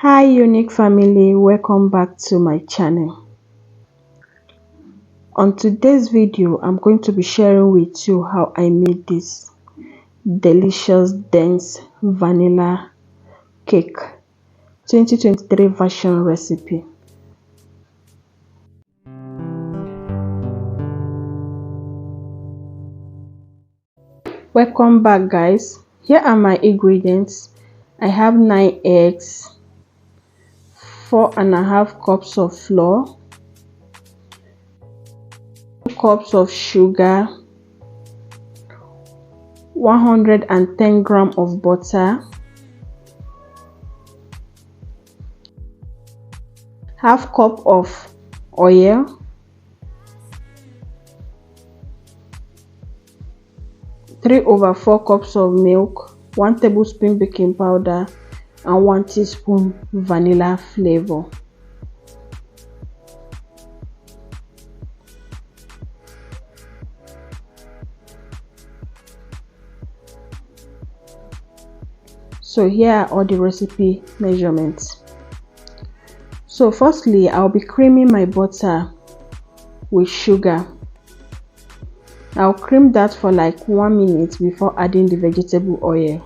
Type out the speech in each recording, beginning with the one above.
Hi unique family, welcome back to my channel. On today's video, I'm going to be sharing with you how I made this delicious dense vanilla cake 2023 version recipe. Welcome back guys. Here are my ingredients. I have 9 eggs, 4.5 cups of flour, 2 cups of sugar, 110 grams of butter, half cup of oil, 3/4 cups of milk, 1 tablespoon baking powder, and 1 teaspoon vanilla flavor. So here are all the recipe measurements. So firstly, I'll be creaming my butter with sugar. I'll cream that for like 1 minute before adding the vegetable oil.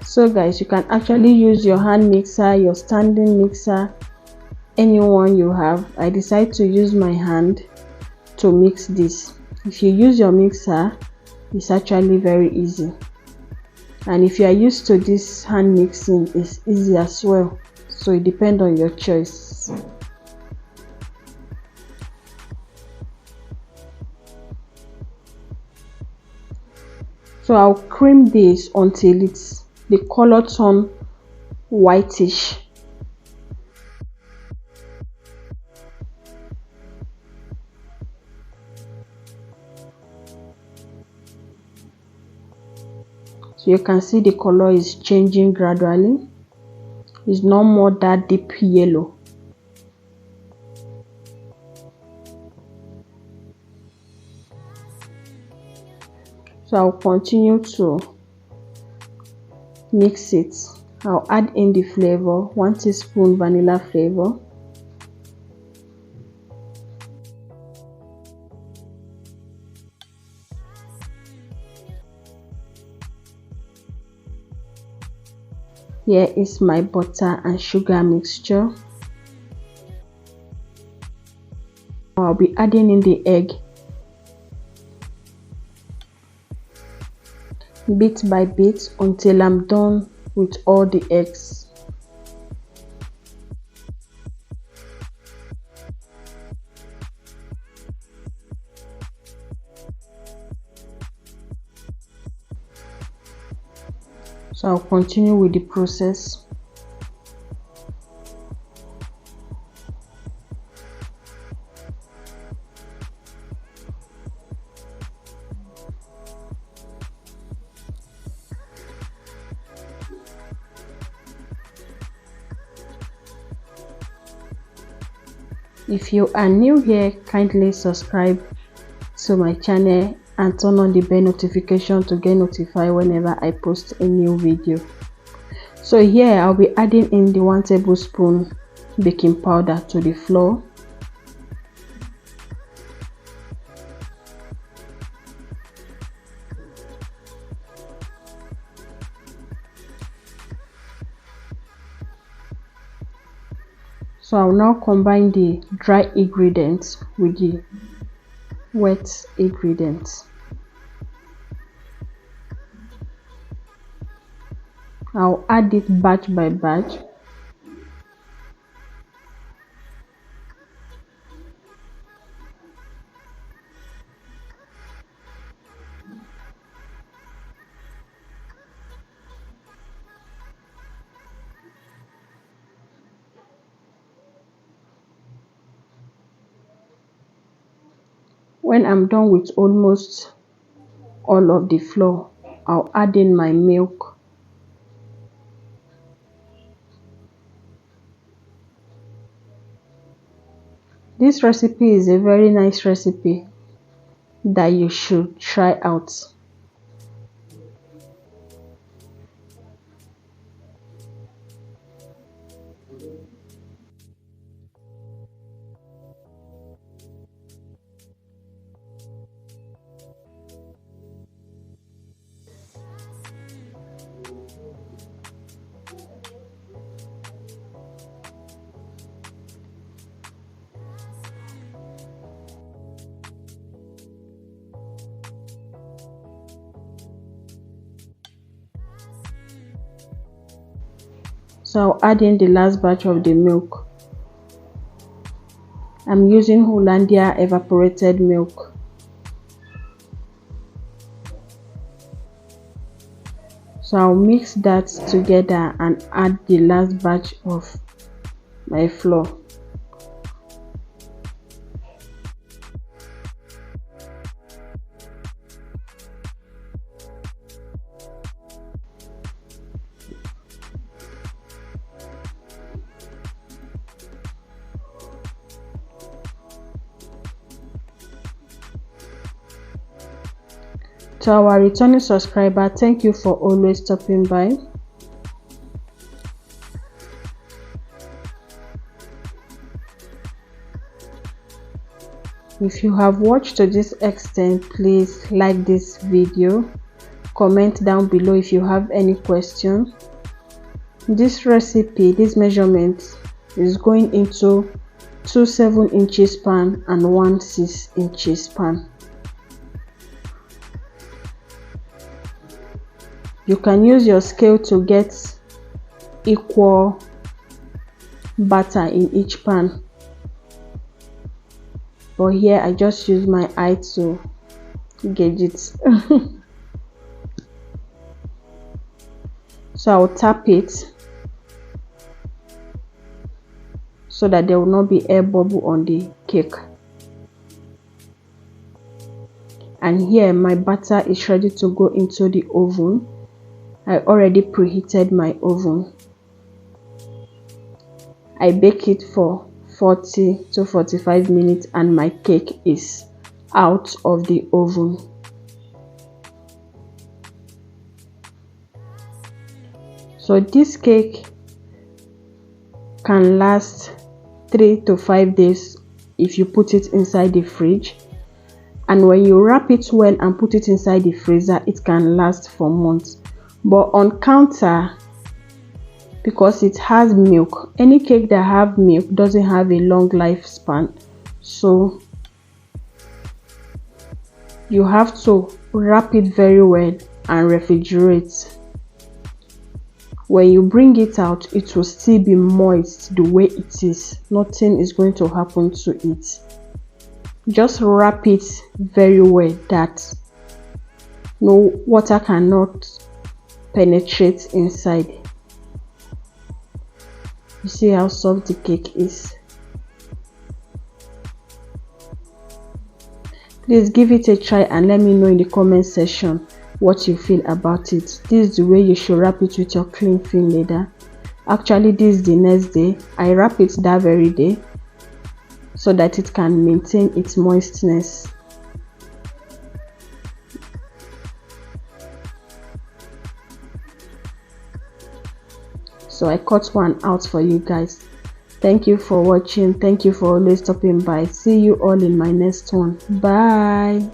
So guys, you can actually use your hand mixer, your standing mixer, anyone you have. I decided to use my hand to mix this. If you use your mixer, it's actually very easy, and if you are used to this hand mixing, it's easy as well, so it depends on your choice. So I'll cream this until the color turn whitish. So you can see the color is changing gradually. It's no more that deep yellow. So I'll continue to mix it. I'll add in the flavor, 1 teaspoon vanilla flavor, here is my butter and sugar mixture. I'll be adding in the egg bit by bit until I'm done with all the eggs. So I'll continue with the process. If you are new here, kindly subscribe to my channel and turn on the bell notification to get notified whenever I post a new video. So here I'll be adding in the 1 tablespoon baking powder to the flour. So I'll now combine the dry ingredients with the wet ingredients. I'll add it batch by batch. When I'm done with almost all of the flour, I'll add in my milk. This recipe is a very nice recipe that you should try out. So I'll add in the last batch of the milk. I'm using Hollandia evaporated milk. So I'll mix that together and add the last batch of my flour. To our returning subscriber, thank you for always stopping by. If you have watched to this extent, please like this video, comment down below if you have any question. This recipe, this measurement is going into 2 7-inch pan and 1 6-inch pan. You can use your scale to get equal batter in each pan, but here I just use my eye to gauge it. So I'll tap it so that there will not be air bubble on the cake. And here my batter is ready to go into the oven. I already preheated my oven. I bake it for 40 to 45 minutes and my cake is out of the oven. So this cake can last 3 to 5 days if you put it inside the fridge, and when you wrap it well and put it inside the freezer, it can last for months. But on counter, because it has milk, any cake that have milk doesn't have a long lifespan, so you have to wrap it very well and refrigerate. When you bring it out, it will still be moist the way it is. Nothing is going to happen to it. Just wrap it very well that no water cannot penetrate inside. You see how soft the cake is. Please give it a try and let me know in the comment section what you feel about it. This is the way you should wrap it with your cling film leather. Actually, this is the next day. I wrap it that very day so that it can maintain its moistness. So I cut one out for you guys. Thank you for watching. Thank you for always stopping by. See you all in my next one. Bye.